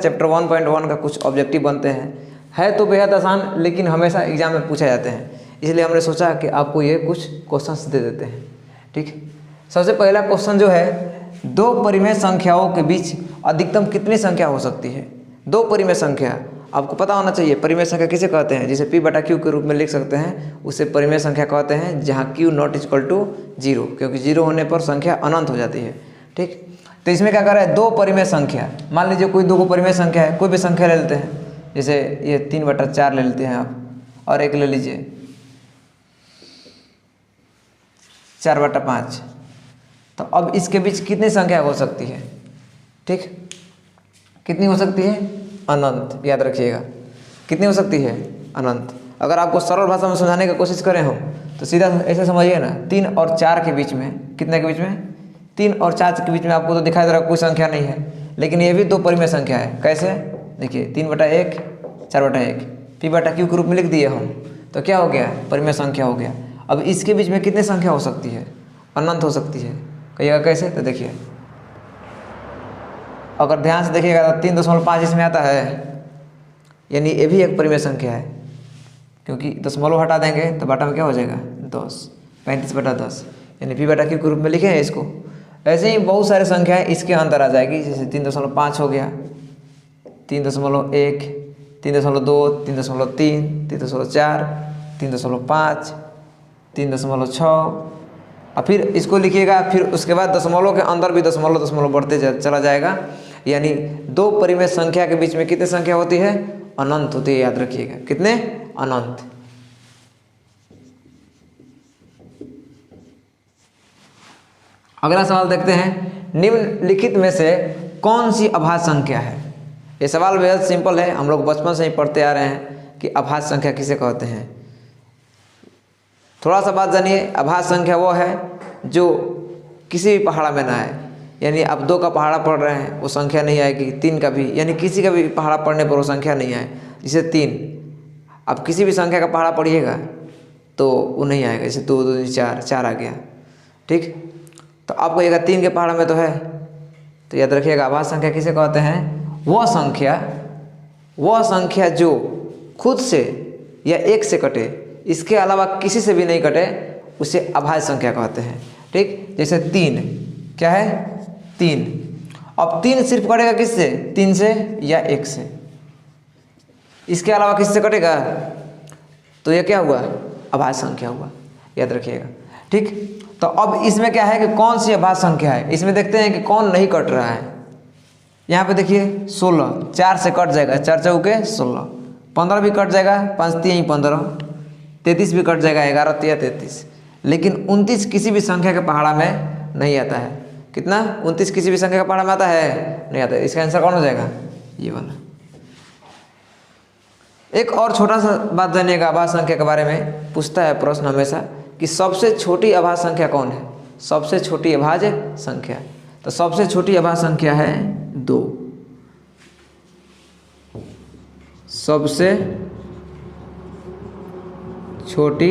Chapter 1.1 का कुछ objective बनते हैं, है तो बेहद आसान लेकिन हमेशा एग्जाम में पूछा जाते हैं, इसलिए हमने सोचा कि आपको ये कुछ क्वेश्चंस दे देते हैं। ठीक, सबसे पहला क्वेश्चन जो है, दो परिमेय संख्याओं के बीच अधिकतम कितनी संख्या हो सकती है। दो परिमेय संख्या आपको पता होना चाहिए। परिमेय संख्या किसे कहते हैं, जिसे P/Q के रूप में लिख सकते हैं, उसे परिमेय संख्या कहते हैं, जहाँ Q नॉट इक्वल टू 0, क्योंकि 0 होने पर संख्या अनंत हो जाती है। ठीक, तो इसमें क्या कर रहा है, दो परिमेय संख्या, मान लीजिए कोई दो परिमेय संख्या है, कोई भी संख्या ले लेते हैं, जैसे ये 3/4 ले लेते हैं आप, और एक ले लीजिए 4/5। तो अब इसके बीच कितनी संख्या हो सकती है। ठीक, कितनी हो सकती है, अनंत। याद रखिएगा, कितनी हो सकती है, अनंत। अगर आपको सरल भाषा में समझाने की कोशिश करें हम, तो सीधा ऐसे समझिए ना, 3 और 4 के बीच में, कितने के बीच में, 3 और 4 के बीच में आपको तो दिखाई दे रहा है कोई संख्या नहीं है, लेकिन ये भी दो परिमेय संख्या है। कैसे, देखिए 3/1 4/1 P/Q के रूप में लिख दिए हम, तो क्या हो गया, परिमेय संख्या हो गया। अब इसके बीच में कितनी संख्या हो सकती है, अनंत हो सकती है। कहिएगा कैसे, तो देखिए अगर ध्यान से देखिएगा तो 3.5 इसमें आता है, यानी ये भी एक परिमेय संख्या है, क्योंकि दशमलव हटा देंगे तो बटा में क्या हो जाएगा, 10, 35/10, यानी P/Q के रूप में लिखे हैं इसको। ऐसे ही बहुत सारे संख्याएं इसके अंदर आ जाएगी, जैसे 3.5 हो गया, 3.1, 3.2, 3.3, 3.4, 3.5, 3.6, और फिर इसको लिखिएगा। फिर उसके बाद दशमलव के अंदर भी दशमलव बढ़ते चला जाएगा, यानी दो परिमेय संख्या के बीच में कितनी संख्या होती है, अनंत होती है। याद रखिएगा, कितने, अनंत। अगला सवाल देखते हैं, निम्नलिखित में से कौन सी अभाज्य संख्या है। ये सवाल बेहद सिंपल है, हम लोग बचपन से ही पढ़ते आ रहे हैं कि अभाज्य संख्या किसे कहते हैं। थोड़ा सा बात जानिए, अभाज्य संख्या वो है जो किसी भी पहाड़ा में ना आए, यानी आप 2 का पहाड़ा पढ़ रहे हैं वो संख्या नहीं आएगी, 3 का भी, यानी किसी का भी पहाड़ा पढ़ने पर वो संख्या नहीं आए। जैसे 3, आप किसी भी संख्या का पहाड़ा पढ़िएगा तो वो नहीं आएगा, जैसे 2 2 4 4 आ गया। ठीक, तो आप कहिएगा 3 के पहाड़ा में तो है, तो याद रखिएगा अभाज्य संख्या किसे कहते हैं, वह संख्या जो खुद से या 1 से कटे, इसके अलावा किसी से भी नहीं कटे, उसे अभाज्य संख्या कहते हैं। ठीक, जैसे 3 क्या है, 3, अब 3 सिर्फ कटेगा किससे, 3 से या 1 से, इसके अलावा किससे कटेगा, तो यह क्या हुआ, अभाज्य संख्या हुआ। याद रखिएगा। ठीक, तो अब इसमें क्या है कि कौन सी अभाज्य संख्या है, इसमें देखते हैं कि कौन नहीं कट रहा है। यहाँ पे देखिए 16, 4 से कट जाएगा, 4 चौके 16, 15 भी कट जाएगा, 5 3 15, 33 भी कट जाएगा, 11 3 33, लेकिन 29 किसी भी संख्या के पहाड़ा में नहीं आता है। कितना, 29 किसी भी संख्या का पहाड़ा में आता है, नहीं आता है। इसका आंसर कौन हो जाएगा, ये वाला। एक और छोटा सा बात जानिएगा, अभाज्य संख्या के बारे में पूछता है प्रश्न हमेशा कि सबसे छोटी अभाज्य संख्या कौन है, सबसे छोटी अभाज्य संख्या। तो सबसे छोटी अभाज्य संख्या है 2, सबसे छोटी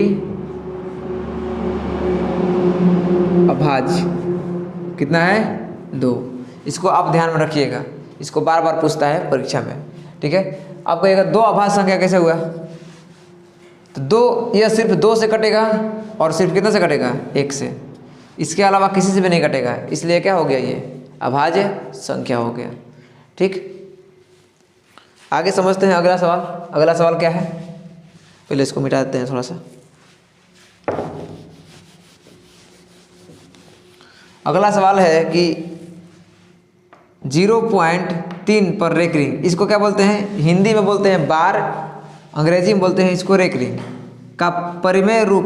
अभाज्य कितना है, 2। इसको आप ध्यान में रखिएगा, इसको बार बार पूछता है परीक्षा में। ठीक है, आप कहिएगा 2 अभाज्य संख्या कैसे हुआ, तो 2, यह सिर्फ 2 से कटेगा और सिर्फ कितने से कटेगा, 1 से, इसके अलावा किसी से भी नहीं कटेगा, इसलिए क्या हो गया, ये अभाज्य संख्या हो गया। ठीक, आगे समझते हैं अगला सवाल। अगला सवाल क्या है, पहले इसको मिटा देते हैं थोड़ा सा। अगला सवाल है कि 0.3 पर रेकरिंग, इसको क्या बोलते हैं, हिंदी में बोलते हैं बार, अंग्रेजी में बोलते हैं इसको रेकरिंग, का परिमेय रूप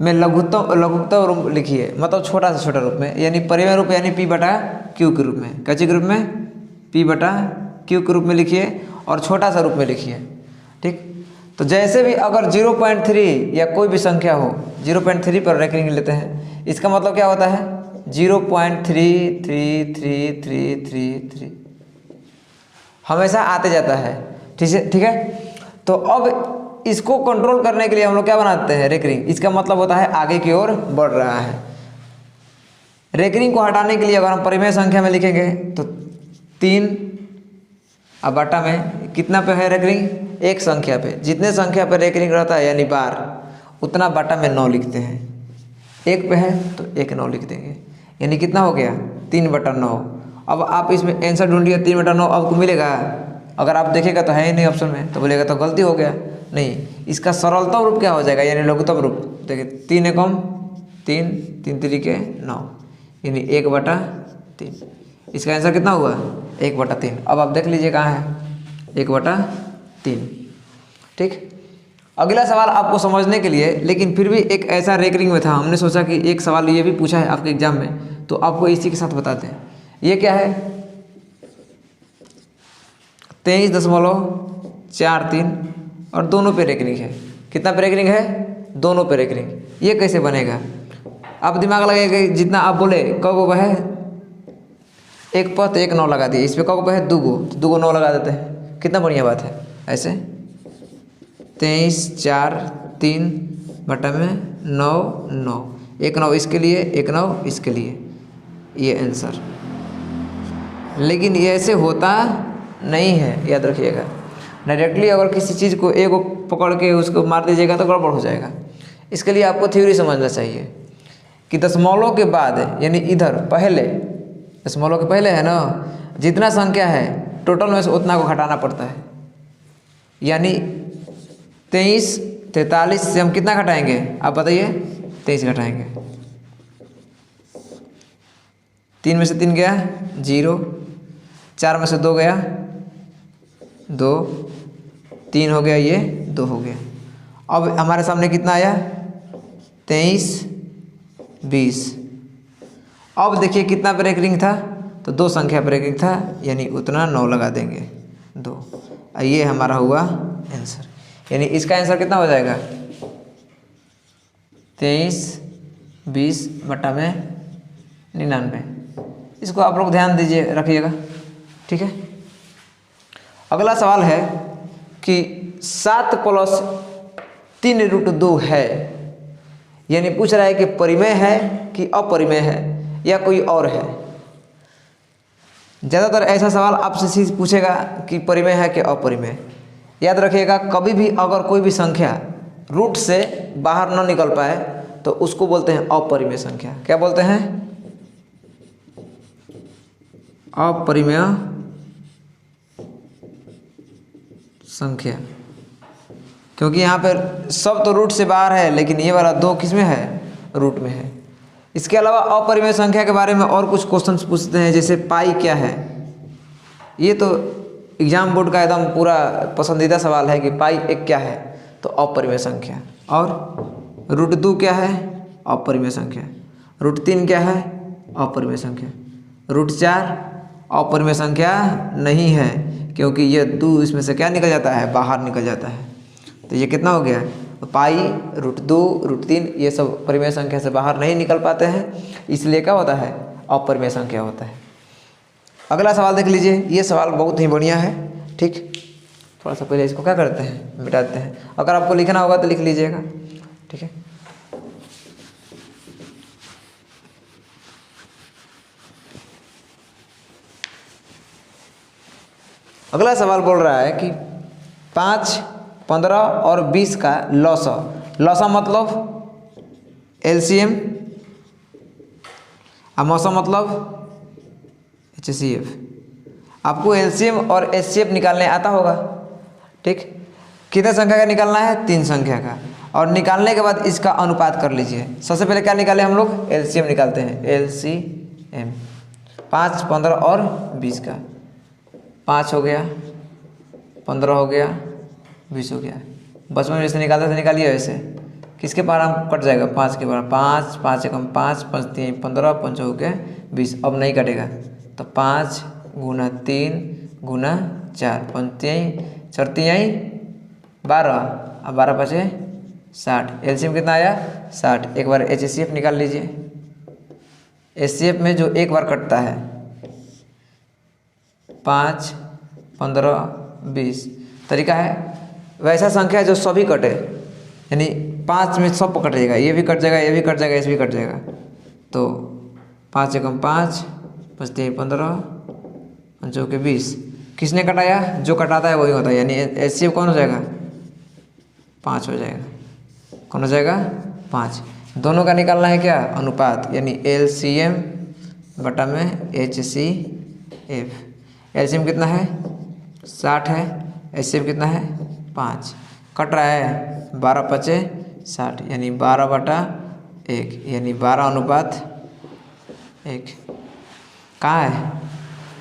में लघुत्तम रूप लिखिए, मतलब छोटा से छोटा रूप में, यानी परिमेय रूप यानी P/Q के रूप में, कैसे के रूप में, P/Q के रूप में लिखिए और छोटा सा रूप में लिखिए। ठीक, तो जैसे भी अगर 0.3 या कोई भी संख्या हो, 0.3 पर रेकरिंग लेते हैं, इसका मतलब क्या होता है, 0.33333 हमेशा आते जाता है। ठीक है, तो अब इसको कंट्रोल करने के लिए हम लोग क्या बनाते हैं, रेकरिंग। इसका मतलब होता है आगे की ओर बढ़ रहा है। रेकरिंग को हटाने के लिए अगर हम परिमेय संख्या में लिखेंगे तो 3 अब बटा में कितना पे है रेकरिंग, एक संख्या पे, जितने संख्या पे रेकरिंग रहता है यानी बार, उतना बटा में 9 लिखते हैं। एक पे है तो 1 9 लिख देंगे, यानी कितना हो गया 3/9। अब आप इसमें आंसर ढूंढिए 3/9 आपको मिलेगा। अगर आप देखेगा तो है ही नहीं ऑप्शन में, तो बोलेगा तो गलती हो गया। नहीं, इसका सरलतम रूप क्या हो जाएगा यानी लघुत्तम रूप, देखिए 3 एकम 3, 3 त्रिके 9, यानी 1/3। इसका आंसर कितना हुआ 1/3। अब आप देख लीजिए कहाँ है 1/3। ठीक, अगला सवाल आपको समझने के लिए, लेकिन फिर भी एक ऐसा रेकरिंग में था, हमने सोचा कि एक सवाल ये भी पूछा है आपके एग्जाम में, तो आपको इसी के साथ बताते हैं। ये क्या है 23.43 और दोनों पे रेकरिंग है। कितना पे रेकरिंग है, दोनों पे रेकरिंग। ये कैसे बनेगा, आप दिमाग लगाइएगा, जितना आप बोले कब है एक पथ 1 9 लगा दिए, इस पर कब है 2 गो, तो 2 गो 9 लगा देते हैं, कितना बढ़िया बात है। ऐसे 23 4 3 बटा में 9 9, 1 9 इसके लिए 1 9 इसके लिए, ये आंसर। लेकिन ये ऐसे होता नहीं है, याद रखिएगा। डायरेक्टली अगर किसी चीज़ को एक पकड़ के उसको मार दीजिएगा तो गड़बड़ हो जाएगा। इसके लिए आपको थ्योरी समझना चाहिए कि दशमलव के बाद यानी इधर पहले, दशमलव के पहले है ना, जितना संख्या है टोटल में से उतना को घटाना पड़ता है। यानी 23 43 से हम कितना घटाएंगे, आप बताइए 23 घटाएंगे। 3 में से 3 गया 0, 4 में से 2 गया 2, 3 हो गया, ये 2 हो गया। अब हमारे सामने कितना आया 23 20। अब देखिए कितना ब्रेक रिंग था, तो 2 संख्या ब्रेक रिंग था, यानी उतना 9 लगा देंगे 2। ये हमारा हुआ आंसर, यानी इसका आंसर कितना हो जाएगा 23 20 बटा में 99। इसको आप लोग ध्यान दीजिए, रखिएगा, ठीक है। अगला सवाल है कि 7 + 3√2 है, यानी पूछ रहा है कि परिमेय है कि अपरिमेय है या कोई और है। ज़्यादातर ऐसा सवाल आपसे पूछेगा कि परिमेय है कि अपरिमेय। याद रखिएगा, कभी भी अगर कोई भी संख्या रूट से बाहर न निकल पाए तो उसको बोलते हैं अपरिमेय संख्या। क्या बोलते हैं, अपरिमेय संख्या। क्योंकि यहाँ पर सब तो रूट से बाहर है, लेकिन ये वाला 2 किस में है, रूट में है। इसके अलावा अपरिमेय संख्या के बारे में और कुछ क्वेश्चंस पूछते हैं, जैसे पाई क्या है। ये तो एग्जाम बोर्ड का एकदम पूरा पसंदीदा सवाल है कि पाई एक क्या है, तो अपरिमेय संख्या। और √2 क्या है, अपरिमेय संख्या। √3 क्या है, अपरिमेय संख्या। √4 अपरिमेय संख्या नहीं है, क्योंकि ये 2 इसमें से क्या निकल जाता है, बाहर निकल जाता है। तो ये कितना हो गया, तो पाई √2 √3 ये सब परिमेय संख्या से बाहर नहीं निकल पाते हैं, इसलिए क्या होता है, अपरिमेय संख्या होता है। अगला सवाल देख लीजिए, ये सवाल बहुत ही बढ़िया है। ठीक, थोड़ा सा पहले इसको क्या करते हैं, मिटा देते हैं। अगर आपको लिखना होगा तो लिख लीजिएगा, ठीक है। अगला सवाल बोल रहा है कि 5 15 और 20 का लौसा। लौसा मतलब एलसीएम, और मौसा मतलब HCF। आपको एलसीएम और HCF निकालने आता होगा, ठीक। कितने संख्या का निकालना है, 3 संख्या का। और निकालने के बाद इसका अनुपात कर लीजिए। सबसे पहले क्या निकाले हम लोग, एलसीएम निकालते हैं, LCM। 5 15 और 20 का, 5 हो गया, 15 हो गया, 20 हो गया। बचपन में जैसे निकालते थे निकालिए वैसे। किसके पार हम कट जाएगा, 5 के पार। 5 5 एकम 5 5 3 15 5 हो गया 20। अब नहीं कटेगा, तो 5 × 3 × 4 5 4 12 और 12 5 60। एलसीएम कितना आया, 60। एक बार HCF निकाल लीजिए। HCF में जो एक बार कटता है 5 15 20, तरीका है वैसा संख्या जो सभी कटे, यानी 5 में सब कटेगा, ये भी कट जाएगा, ये भी कट जाएगा, ये भी कट जाएगा। तो 5 एकम 5 5 3 15 5 के 20, किसने कटाया? जो कटाता है वही होता है, यानी एचसीएफ कौन हो जाएगा? 5 हो जाएगा। कौन हो जाएगा? 5। दोनों का निकालना है क्या? अनुपात, यानी एलसीएम बटा में एचसीएफ। एलसीएम कितना है? 60 है। एचसीएफ कितना है? 5। कट रहा है 12 पचे 60, यानी 12/1, यानी 12:1। कहाँ है?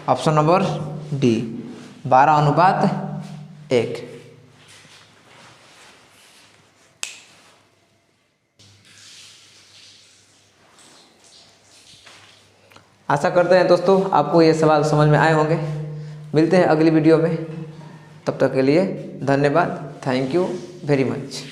Option number D, 12:1। आशा करते हैं दोस्तों आपको ये सवाल समझ में आए होंगे। मिलते हैं अगली वीडियो में, तब तक के लिए धन्यवाद। Thank you very much.